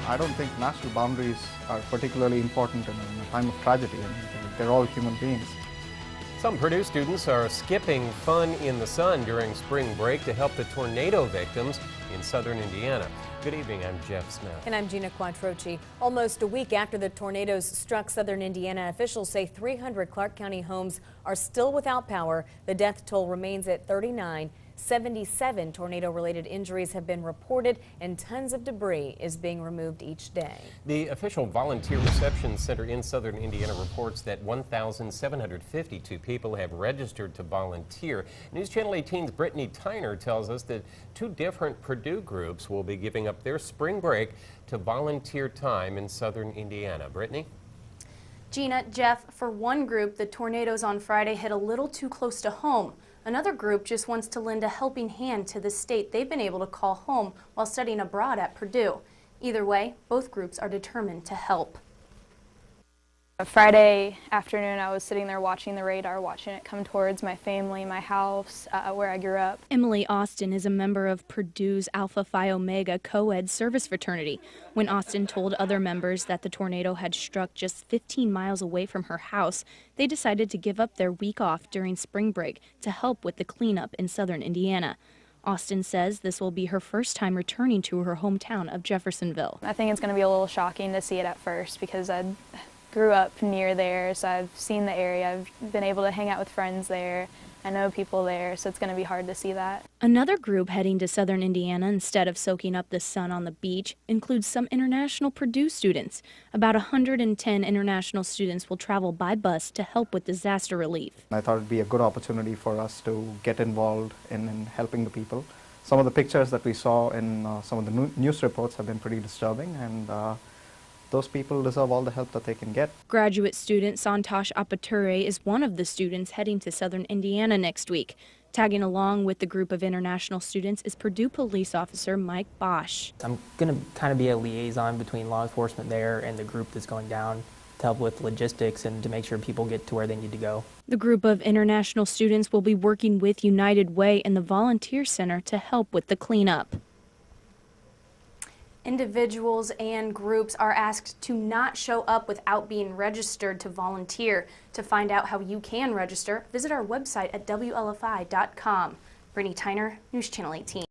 I don't think national boundaries are particularly important in a time of tragedy. I mean, they're all human beings. Some Purdue students are skipping fun in the sun during spring break to help the tornado victims in southern Indiana. Good evening, I'm Jeff Smith. And I'm GINA QUATTROCCHI. Almost a week after the tornadoes struck southern Indiana, officials say 300 Clark County homes are still without power. The death toll remains at 39. 77 tornado-related injuries have been reported, and tons of debris is being removed each day. The official volunteer reception center in southern Indiana reports that 1,752 people have registered to volunteer. News Channel 18's Brittany Tyner tells us that two different Purdue groups will be giving up their spring break to volunteer time in southern Indiana. Brittany? Gina, Jeff, for one group, the tornadoes on Friday hit a little too close to home. Another group just wants to lend a helping hand to the state they've been able to call home while studying abroad at Purdue. Either way, both groups are determined to help. Friday afternoon, I was sitting there watching the radar, watching it come towards my family, my house, where I grew up. Emily Austin is a member of Purdue's Alpha Phi Omega co-ed service fraternity. When Austin told other members that the tornado had struck just 15 miles away from her house, they decided to give up their week off during spring break to help with the cleanup in southern Indiana. Austin says this will be her first time returning to her hometown of Jeffersonville. I think it's going to be a little shocking to see it at first because I grew up near there, so I've seen the area. I've been able to hang out with friends there. I know people there, so it's going to be hard to see that. Another group heading to southern Indiana instead of soaking up the sun on the beach includes some international Purdue students. About 110 international students will travel by bus to help with disaster relief. I thought it'd be a good opportunity for us to get involved in helping the people. Some of the pictures that we saw in some of the news reports have been pretty disturbing, and those people deserve all the help that they can get. Graduate student Santosh Apature is one of the students heading to southern Indiana next week. Tagging along with the group of international students is Purdue police officer Mike Boesch. I'm going to kind of be a liaison between law enforcement there and the group that's going down to help with logistics and to make sure people get to where they need to go. The group of international students will be working with United Way and the Volunteer Center to help with the cleanup. Individuals and groups are asked to not show up without being registered to volunteer. To find out how you can register, visit our website at WLFI.com. Brittany Tyner, News Channel 18.